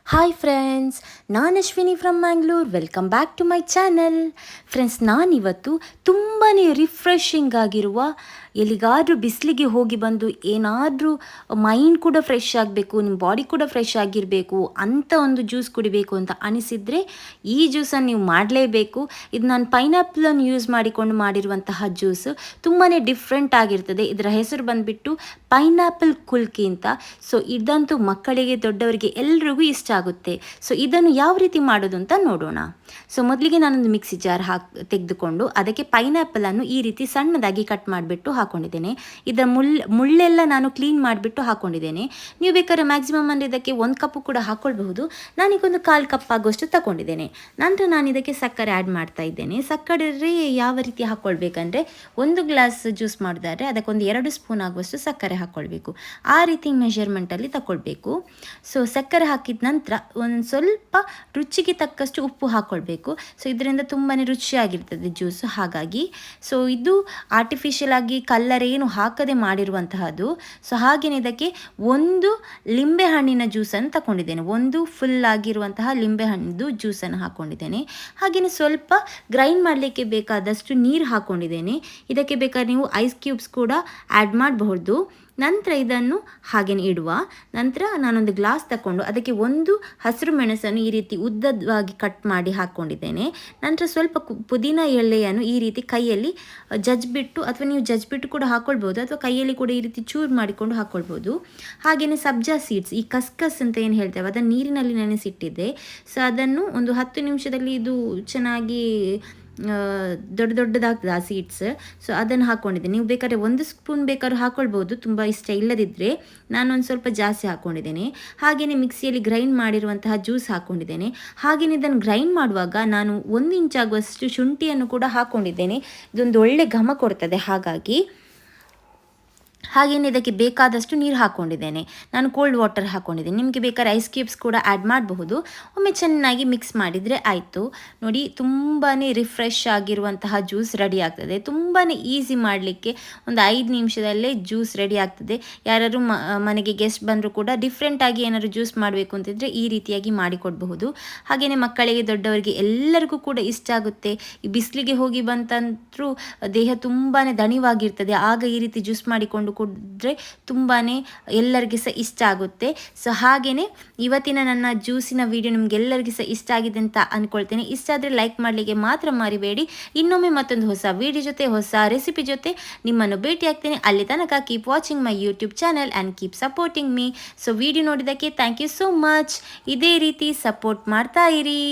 Hi friends, ನಾನು Ashwini from Mangalore. Welcome back to my channel. Friends, ನಾನಿವತ್ತು ತುಂಬಾ ರಿಫ್ರೆಶಿಂಗ್ ಆಗಿರುವ, ಎಲ್ಲಿಗಾದರೂ ಬಿಸಿಲಿಗೆ ಹೋಗಿ ಬಂದು ಏನಾದರೂ ಮೈಂಡ್ ಕೂಡ ಫ್ರೆಶ್ ಆಗಬೇಕು, ನಿಮ್ಮ ಬಾಡಿ ಕೂಡ ಫ್ರೆಶ್ ಆಗಿರಬೇಕು ಅಂತ ಒಂದು ಜ್ಯೂಸ್ ಕುಡಿಬೇಕು ಅಂತ ಅನಿಸಿದರೆ ಈ ಜ್ಯೂಸನ್ನು ನೀವು ಮಾಡಲೇಬೇಕು. ಇದು ನಾನು ಪೈನಾಪಲನ್ನು ಯೂಸ್ ಮಾಡಿಕೊಂಡು ಮಾಡಿರುವಂತಹ ಜ್ಯೂಸ್. ತುಂಬಾ ಡಿಫ್ರೆಂಟ್ ಆಗಿರ್ತದೆ. ಇದರ ಹೆಸರು ಬಂದುಬಿಟ್ಟು ಪೈನಾಪಲ್ ಕುಲ್ಕಿ ಅಂತ. ಸೊ ಇದಂತೂ ಮಕ್ಕಳಿಗೆ ದೊಡ್ಡವರಿಗೆ ಎಲ್ರಿಗೂ ಇಷ್ಟ ಆಗುತ್ತೆ. ಸೊ ಇದನ್ನು ಯಾವ ರೀತಿ ಮಾಡೋದು ಅಂತ ನೋಡೋಣ. ಸೊ ಮೊದಲಿಗೆ ನಾನೊಂದು ಮಿಕ್ಸಿ ಜಾರ್ ತೆಗೆದುಕೊಂಡು ಅದಕ್ಕೆ ಪೈನಾಪಲನ್ನು ಈ ರೀತಿ ಸಣ್ಣದಾಗಿ ಕಟ್ ಮಾಡಿಬಿಟ್ಟು ಹಾಕೊಂಡಿದ್ದೇನೆ. ಇದರ ಮುಳ್ಳೆಲ್ಲ ನಾನು ಕ್ಲೀನ್ ಮಾಡಿಬಿಟ್ಟು ಹಾಕೊಂಡಿದ್ದೇನೆ. ನೀವು ಬೇಕಾದ್ರೆ ಮ್ಯಾಕ್ಸಿಮಮ್ ಅಂದರೆ ಇದಕ್ಕೆ 1 ಕಪ್ ಕೂಡ ಹಾಕ್ಕೊಳ್ಬಹುದು. ನಾನೀಗೊಂದು 1/4 ಕಪ್ ಆಗುವಷ್ಟು ತಗೊಂಡಿದ್ದೇನೆ. ನಂತರ ನಾನು ಇದಕ್ಕೆ ಸಕ್ಕರೆ ಆ್ಯಡ್ ಮಾಡ್ತಾ ಇದ್ದೇನೆ. ಸಕ್ಕರೆ ಯಾವ ರೀತಿ ಹಾಕ್ಕೊಳ್ಬೇಕಂದ್ರೆ, 1 ಗ್ಲಾಸ್ ಜ್ಯೂಸ್ ಮಾಡಿದರೆ ಅದಕ್ಕೊಂದು 2 ಸ್ಪೂನ್ ಆಗುವಷ್ಟು ಸಕ್ಕರೆ ಹಾಕ್ಕೊಳ್ಬೇಕು. ಆ ರೀತಿ ಮೆಷರ್ಮೆಂಟಲ್ಲಿ ತಗೊಳ್ಬೇಕು. ಸೊ ಸಕ್ಕರೆ ಹಾಕಿದ ನಂತರ ಒಂದು ಸ್ವಲ್ಪ ರುಚಿಗೆ ತಕ್ಕಷ್ಟು ಉಪ್ಪು ಹಾಕ್ಕೊಳ್ಬೇಕು. ಸೊ ಇದರಿಂದ ತುಂಬಾ ರುಚಿಯಾಗಿರ್ತದೆ ಜ್ಯೂಸ್. ಹಾಗಾಗಿ ಸೊ ಇದು ಆರ್ಟಿಫಿಷಿಯಲ್ ಆಗಿ ಕಲ್ಲರ್ ಏನು ಹಾಕದೆ ಮಾಡಿರುವಂತಹದ್ದು. ಸೊ ಹಾಗೆಯೇ ಇದಕ್ಕೆ 1 ಲಿಂಬೆ ಹಣ್ಣಿನ ಜ್ಯೂಸನ್ನು ತಗೊಂಡಿದ್ದೇನೆ. 1 ಫುಲ್ ಆಗಿರುವಂತಹ ಲಿಂಬೆ ಹಣ್ಣಿದ್ದು ಜ್ಯೂಸನ್ನು ಹಾಕ್ಕೊಂಡಿದ್ದೇನೆ. ಹಾಗೆಯೇ ಸ್ವಲ್ಪ ಗ್ರೈಂಡ್ ಮಾಡಲಿಕ್ಕೆ ಬೇಕಾದಷ್ಟು ನೀರು ಹಾಕ್ಕೊಂಡಿದ್ದೇನೆ. ಇದಕ್ಕೆ ಬೇಕಾದ್ರೆ ನೀವು ಐಸ್ ಕ್ಯೂಬ್ಸ್ ಕೂಡ ಆ್ಯಡ್ ಮಾಡಬಹುದು. ನಂತರ ಇದನ್ನು ಹಾಗೆಯೇ ಇಡುವ. ನಂತರ ನಾನೊಂದು ಗ್ಲಾಸ್ ತಗೊಂಡು ಅದಕ್ಕೆ 1 ಹಸಿರು ಮೆಣಸನ್ನು ಈ ರೀತಿ ಉದ್ದವಾಗಿ ಕಟ್ ಮಾಡಿ ಹಾಕ್ಕೊಂಡಿದ್ದೇನೆ. ನಂತರ ಸ್ವಲ್ಪ ಪುದೀನ ಎಲೆಯನ್ನು ಈ ರೀತಿ ಕೈಯಲ್ಲಿ ಜಜ್ಜಿಬಿಟ್ಟು, ಅಥವಾ ನೀವು ಜಜ್ಜಿಬಿಟ್ಟು ಕೂಡ ಹಾಕ್ಕೊಳ್ಬೋದು, ಅಥವಾ ಕೈಯಲ್ಲಿ ಕೂಡ ಈ ರೀತಿ ಚೂರು ಮಾಡಿಕೊಂಡು ಹಾಕ್ಕೊಳ್ಬೋದು. ಹಾಗೆಯೇ ಸಬ್ಜಾ ಸೀಡ್ಸ್, ಈ ಕಸ್ಕಸ್ ಅಂತ ಏನು ಹೇಳ್ತೇವೆ, ಅದನ್ನು ನೀರಿನಲ್ಲಿ ನೆನೆಸಿಟ್ಟಿದ್ದೆ. ಸೊ ಅದನ್ನು ಒಂದು 10 ನಿಮಿಷದಲ್ಲಿ ಇದು ಚೆನ್ನಾಗಿ ದೊಡ್ಡದಾಗ್ತದೆ ಆ ಸೀಡ್ಸ್. ಸೊ ಅದನ್ನು ಹಾಕ್ಕೊಂಡಿದ್ದೆ. ನೀವು ಬೇಕಾದ್ರೆ 1 ಸ್ಪೂನ್ ಬೇಕಾದ್ರೂ ಹಾಕ್ಕೊಳ್ಬೋದು, ತುಂಬ ಇಷ್ಟ ಇಲ್ಲದಿದ್ದರೆ. ನಾನೊಂದು ಸ್ವಲ್ಪ ಜಾಸ್ತಿ ಹಾಕ್ಕೊಂಡಿದ್ದೇನೆ. ಹಾಗೆಯೇ ಮಿಕ್ಸಿಯಲ್ಲಿ ಗ್ರೈಂಡ್ ಮಾಡಿರುವಂತಹ ಜ್ಯೂಸ್ ಹಾಕ್ಕೊಂಡಿದ್ದೇನೆ. ಹಾಗೆಯೇ ಇದನ್ನು ಗ್ರೈಂಡ್ ಮಾಡುವಾಗ ನಾನು 1 ಇಂಚ್ ಆಗುವಷ್ಟು ಶುಂಠಿಯನ್ನು ಕೂಡ ಹಾಕ್ಕೊಂಡಿದ್ದೇನೆ. ಇದೊಂದು ಒಳ್ಳೆ ಘಮ ಕೊಡ್ತದೆ. ಹಾಗೆಯೇ ಇದಕ್ಕೆ ಬೇಕಾದಷ್ಟು ನೀರು ಹಾಕ್ಕೊಂಡಿದ್ದೇನೆ. ನಾನು ಕೋಲ್ಡ್ ವಾಟರ್ ಹಾಕ್ಕೊಂಡಿದ್ದೇನೆ. ನಿಮಗೆ ಬೇಕಾದ್ರೆ ಐಸ್ ಕ್ಯೂಬ್ಸ್ ಕೂಡ ಆ್ಯಡ್ ಮಾಡಬಹುದು. ಒಮ್ಮೆ ಚೆನ್ನಾಗಿ ಮಿಕ್ಸ್ ಮಾಡಿದರೆ ಆಯಿತು. ನೋಡಿ, ತುಂಬಾ ರಿಫ್ರೆಶ್ ಆಗಿರುವಂತಹ ಜ್ಯೂಸ್ ರೆಡಿ ಆಗ್ತದೆ. ತುಂಬಾ ಈಸಿ ಮಾಡಲಿಕ್ಕೆ. ಒಂದು 5 ನಿಮಿಷದಲ್ಲೇ ಜ್ಯೂಸ್ ರೆಡಿ ಆಗ್ತದೆ. ಯಾರಾದರೂ ಮನೆಗೆ ಗೆಸ್ಟ್ ಬಂದರೂ ಕೂಡ ಡಿಫ್ರೆಂಟಾಗಿ ಏನಾದರೂ ಜ್ಯೂಸ್ ಮಾಡಬೇಕು ಅಂತಿದ್ರೆ ಈ ರೀತಿಯಾಗಿ ಮಾಡಿಕೊಡಬಹುದು. ಹಾಗೆಯೇ ಮಕ್ಕಳಿಗೆ ದೊಡ್ಡವರಿಗೆ ಎಲ್ಲರಿಗೂ ಕೂಡ ಇಷ್ಟ ಆಗುತ್ತೆ. ಈ ಬಿಸಿಲಿಗೆ ಹೋಗಿ ಬಂತಂದ್ರೂ ದೇಹ ತುಂಬಾ ದಣಿವಾಗಿರ್ತದೆ. ಆಗ ಈ ರೀತಿ ಜ್ಯೂಸ್ ಮಾಡಿಕೊಂಡು ಕುಡಿದ್ರೆ ತುಂಬಾ ಎಲ್ಲರಿಗೆ ಸಹ ಇಷ್ಟ ಆಗುತ್ತೆ. ಸೊ ಹಾಗೆಯೇ ಇವತ್ತಿನ ನನ್ನ ಜ್ಯೂಸಿನ ವಿಡಿಯೋ ನಿಮಗೆಲ್ಲರಿಗೂ ಸಹ ಇಷ್ಟ ಆಗಿದೆ ಅಂತ ಅಂದ್ಕೊಳ್ತೇನೆ. ಇಷ್ಟ ಆದರೆ ಲೈಕ್ ಮಾಡಲಿಕ್ಕೆ ಮಾತ್ರ ಮರಿಬೇಡಿ. ಇನ್ನೊಮ್ಮೆ ಮತ್ತೊಂದು ಹೊಸ ವಿಡಿಯೋ ಜೊತೆ, ಹೊಸ ರೆಸಿಪಿ ಜೊತೆ ನಿಮ್ಮನ್ನು ಭೇಟಿ ಆಗ್ತೇನೆ. ಅಲ್ಲಿ ತನಕ keep watching my YouTube channel and keep supporting me. So video ನೋಡಿದ್ದಕ್ಕೆ ಥ್ಯಾಂಕ್ ಯು ಸೋ ಮಚ್. ಇದೇ ರೀತಿ ಸಪೋರ್ಟ್ ಮಾಡ್ತಾ ಇರಿ.